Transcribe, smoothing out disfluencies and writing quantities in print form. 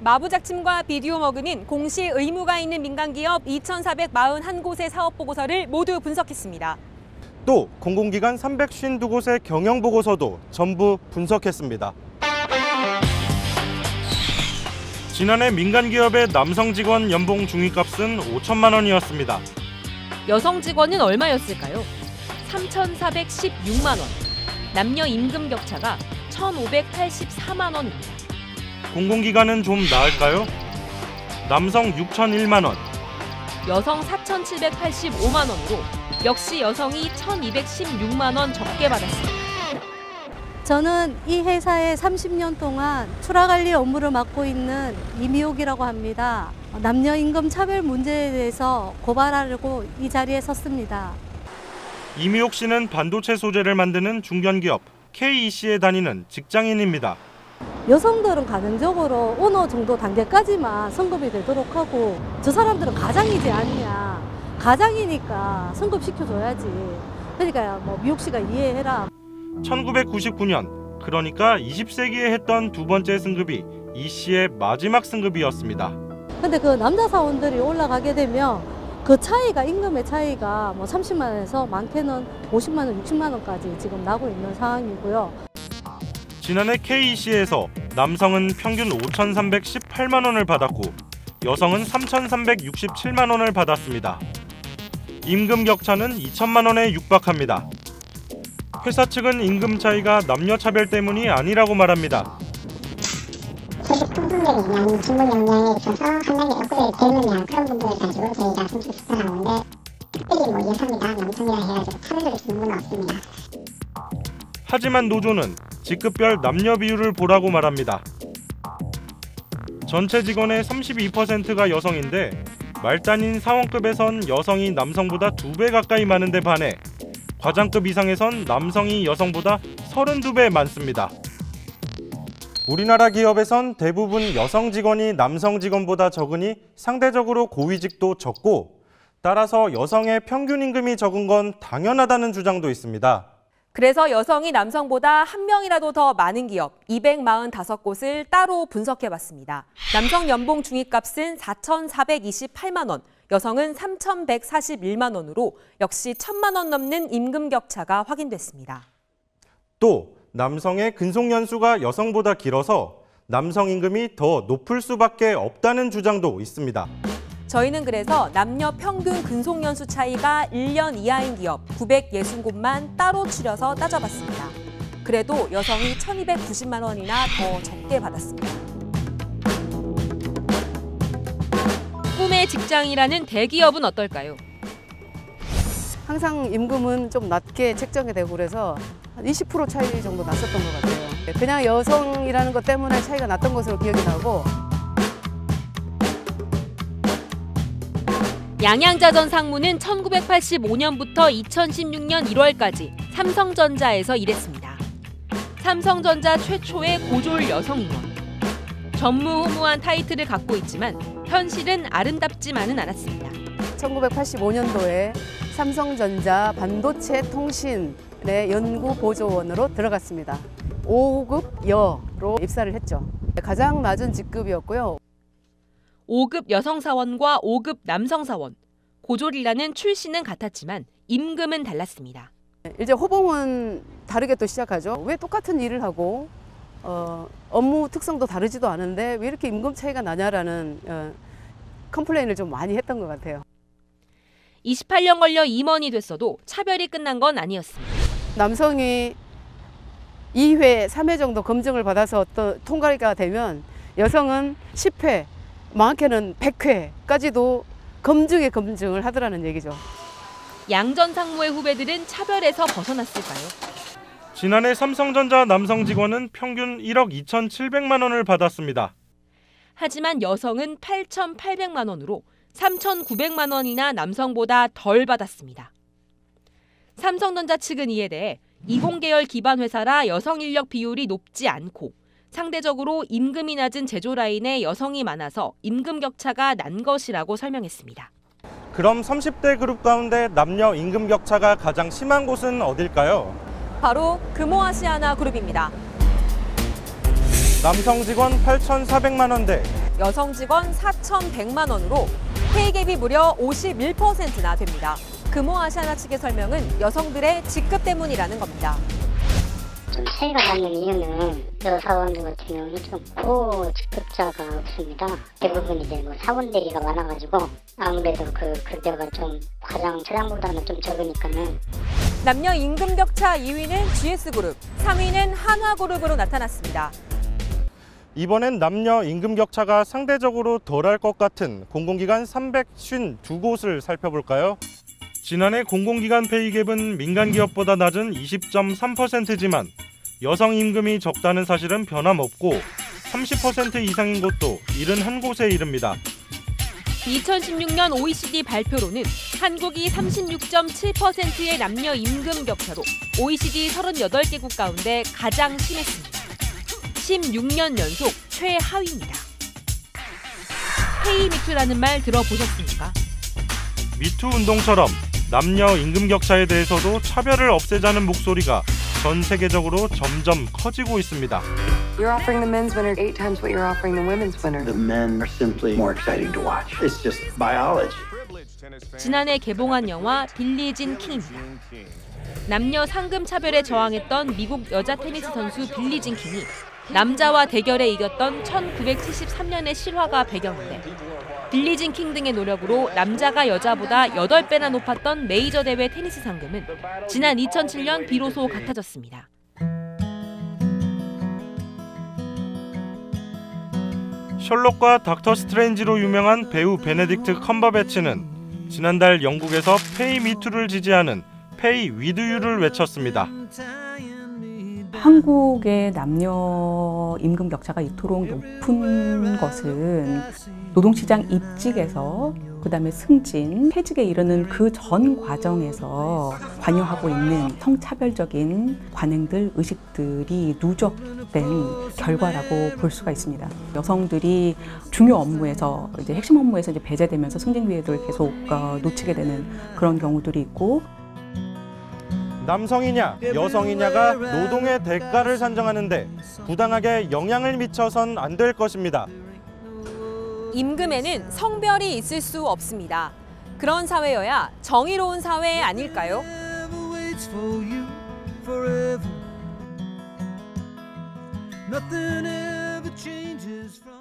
마부작침과 비디오 머금인 공시 의무가 있는 민간기업 2,441곳의 사업보고서를 모두 분석했습니다. 또 공공기관 352곳의 경영보고서도 전부 분석했습니다. 지난해 민간기업의 남성 직원 연봉 중위값은 5천만 원이었습니다. 여성 직원은 얼마였을까요? 3,416만 원. 남녀 임금 격차가 1,584만 원입니다. 공공기관은 좀 나을까요? 남성 6,001만 원. 여성 4,785만 원으로 역시 여성이 1,216만 원 적게 받았습니다. 저는 이 회사에 30년 동안 출하관리 업무를 맡고 있는 이미옥이라고 합니다. 남녀 임금 차별 문제에 대해서 고발하려고 이 자리에 섰습니다. 이미옥 씨는 반도체 소재를 만드는 중견기업 KEC에 다니는 직장인입니다. 여성들은 가정적으로 어느 정도 단계까지만 성급이 되도록 하고 저 사람들은 가장이지 않냐. 가장이니까 성급시켜줘야지. 그러니까 미옥 씨가 이해해라. 1999년, 그러니까 20세기에 했던 두 번째 승급이 이 씨의 마지막 승급이었습니다. 근데 그 남자 사원들이 올라가게 되면 그 차이가, 임금의 차이가 30만 원에서 많게는 50만 원, 60만 원까지 지금 나고 있는 상황이고요. 지난해 KEC에서 남성은 평균 5,318만 원을 받았고 여성은 3,367만 원을 받았습니다. 임금 격차는 2천만 원에 육박합니다. 회사 측은 임금 차이가 남녀 차별 때문이 아니라고 말합니다. 소득 풍부력이냐, 직무 역량에 있어서 한단계 업그레이드 되느냐 그런 부분을 가지고 저희가 선출 추천한 건데 특별히 여성이다, 남성이다 해가지고 차별을 주는 건 없습니다. 하지만 노조는 직급별 남녀 비율을 보라고 말합니다. 전체 직원의 32%가 여성인데 말단인 사원급에선 여성이 남성보다 2배 가까이 많은데 반해 과장급 이상에선 남성이 여성보다 32배 많습니다. 우리나라 기업에선 대부분 여성 직원이 남성 직원보다 적으니 상대적으로 고위직도 적고 따라서 여성의 평균 임금이 적은 건 당연하다는 주장도 있습니다. 그래서 여성이 남성보다 한 명이라도 더 많은 기업 245곳을 따로 분석해봤습니다. 남성 연봉 중위값은 4,428만 원, 여성은 3,141만 원으로 역시 1,000만 원 넘는 임금 격차가 확인됐습니다. 또 남성의 근속 연수가 여성보다 길어서 남성 임금이 더 높을 수밖에 없다는 주장도 있습니다. 저희는 그래서 남녀 평균 근속 연수 차이가 1년 이하인 기업 960곳만 따로 추려서 따져봤습니다. 그래도 여성이 1,290만 원이나 더 적게 받았습니다. 꿈의 직장이라는 대기업은 어떨까요? 항상 임금은 좀 낮게 책정이 되고 그래서 한 20% 차이 정도 났었던 것 같아요. 그냥 여성이라는 것 때문에 차이가 났던 것으로 기억이 나고. 양양자전 상무는 1985년부터 2016년 1월까지 삼성전자에서 일했습니다. 삼성전자 최초의 고졸 여성 임원. 전무후무한 타이틀을 갖고 있지만 현실은 아름답지만은 않았습니다. 1985년도에 삼성전자 반도체 통신의 연구보조원으로 들어갔습니다. 5급 여로 입사를 했죠. 가장 낮은 직급이었고요. 5급 여성사원과 5급 남성사원. 고졸이라는 출신은 같았지만 임금은 달랐습니다. 이제 호봉은 다르게 또 시작하죠. 왜 똑같은 일을 하고 업무 특성도 다르지도 않은데 왜 이렇게 임금 차이가 나냐라는 컴플레인을 좀 많이 했던 것 같아요. 28년 걸려 임원이 됐어도 차별이 끝난 건 아니었습니다. 남성이 2회, 3회 정도 검증을 받아서 통과가 되면 여성은 10회, 많게는 100회까지도 검증을 하더라는 얘기죠. 양전 상무의 후배들은 차별에서 벗어났을까요? 지난해 삼성전자 남성 직원은 평균 1억 2,700만 원을 받았습니다. 하지만 여성은 8,800만 원으로 3,900만 원이나 남성보다 덜 받았습니다. 삼성전자 측은 이에 대해 이공계열 기반 회사라 여성 인력 비율이 높지 않고 상대적으로 임금이 낮은 제조 라인에 여성이 많아서 임금 격차가 난 것이라고 설명했습니다. 그럼 30대 그룹 가운데 남녀 임금 격차가 가장 심한 곳은 어딜까요? 바로 금호아시아나 그룹입니다. 남성 직원 8,400만 원대, 여성 직원 4,100만 원으로 페이갭이 무려 51%나 됩니다. 금호아시아나 측의 설명은 여성들의 직급 때문이라는 겁니다. 좀 차이가 나는 이유는 여사원들 같은 경우는 좀 고직급자가 없습니다. 대부분 이제 뭐 사원 대리가 많아가지고 아무래도 그 급여가 좀 과장 차장보다는 좀 적으니까는. 남녀 임금 격차 2위는 GS그룹, 3위는 한화그룹으로 나타났습니다. 이번엔 남녀 임금 격차가 상대적으로 덜할 것 같은 공공기관 352곳을 살펴볼까요? 지난해 공공기관 페이갭은 민간 기업보다 낮은 20.3%지만 여성 임금이 적다는 사실은 변함없고 30% 이상인 곳도 71곳에 이릅니다. 2016년 OECD 발표로는 한국이 36.7%의 남녀 임금 격차로 OECD 38개국 가운데 가장 심했습니다. 16년 연속 최하위입니다. 페이미투라는 말 들어보셨습니까? 미투 운동처럼 남녀 임금 격차에 대해서도 차별을 없애자는 목소리가 전 세계적으로 점점 커지고 있습니다. You're offering the men's winner 8 times what you're offering the women's winner. The men are simply more exciting to watch. It's just biology. 지난해 개봉한 영화 빌리진 킹입니다. 남녀 상금 차별에 저항했던 미국 여자 테니스 선수 빌리진 킹이 남자와 대결에 이겼던 1973년의 실화가 배경인데 빌리진 킹 등의 노력으로 남자가 여자보다 8배나 높았던 메이저 대회 테니스 상금은 지난 2007년 비로소 같아졌습니다. 셜록과 닥터 스트레인지로 유명한 배우 베네딕트 컴버배치는 지난달 영국에서 페이 미투를 지지하는 페이 위드 유를 외쳤습니다. 한국의 남녀 임금 격차가 이토록 높은 것은 노동시장 입직에서 그다음에 승진, 퇴직에 이르는 그 전 과정에서 관여하고 있는 성차별적인 관행들, 의식들이 누적된 결과라고 볼 수가 있습니다. 여성들이 중요 업무에서 이제 핵심 업무에서 이제 배제되면서 승진 기회를 계속 놓치게 되는 그런 경우들이 있고. 남성이냐 여성이냐가 노동의 대가를 산정하는데 부당하게 영향을 미쳐선 안 될 것입니다. 임금에는 성별이 있을 수 없습니다. 그런 사회여야 정의로운 사회 아닐까요? Nothing ever changes from